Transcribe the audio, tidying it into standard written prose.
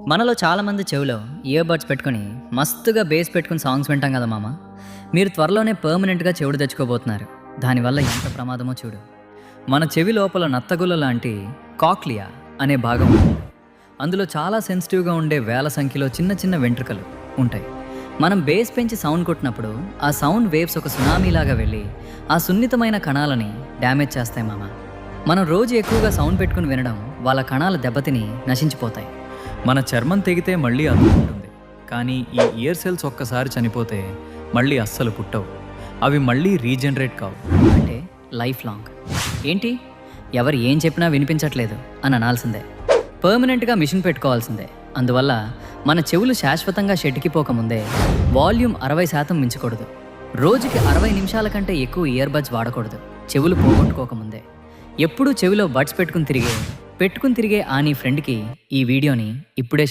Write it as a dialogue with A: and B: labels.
A: మనలో చాలామంది చెవిలో ఇయర్ బడ్స్ పెట్టుకొని మస్తుగా బేస్ పెట్టుకుని సాంగ్స్ వింటాం కదా మామ. మీరు త్వరలోనే పర్మనెంట్గా చెవుడు తెచ్చుకోబోతున్నారు. దానివల్ల ఎంత ప్రమాదమో చూడు. మన చెవి లోపల నత్తగుల్ల లాంటి కాక్లియా అనే భాగం ఉంది. అందులో చాలా సెన్సిటివ్గా ఉండే వేల సంఖ్యలో చిన్న చిన్న వెంట్రుకలు ఉంటాయి. మనం బేస్ పెంచి సౌండ్ కొట్టినప్పుడు ఆ సౌండ్ వేవ్స్ ఒక సునామీలాగా వెళ్ళి ఆ సున్నితమైన కణాలని డ్యామేజ్ చేస్తాయి మామ. మనం రోజు ఎక్కువగా సౌండ్ పెట్టుకుని వినడం వాళ్ళ కణాలు దెబ్బతిని నశించిపోతాయి.
B: మన చర్మం తెగితే మళ్ళీ అందుకుంటుంది, కానీ ఈ ఇయర్ సెల్స్ ఒక్కసారి చనిపోతే మళ్ళీ అస్సలు పుట్టవు. అవి మళ్ళీ రీజనరేట్ కావు.
A: అంటే లైఫ్ లాంగ్. ఏంటి ఎవరు ఏం చెప్పినా వినిపించట్లేదు అని అనాల్సిందే. పర్మనెంట్గా మిషన్ పెట్టుకోవాల్సిందే. అందువల్ల మన చెవులు శాశ్వతంగా షెడ్కిపోకముందే వాల్యూమ్ 60% మించకూడదు. రోజుకి 60 నిమిషాల కంటే ఎక్కువ ఇయర్ బడ్స్ వాడకూడదు. చెవులు పోగొట్టుకోకముందే. ఎప్పుడూ చెవిలో బడ్స్ పెట్టుకుని తిరిగే ఆ నీ ఫ్రెండ్కి ఈ వీడియోని ఇప్పుడే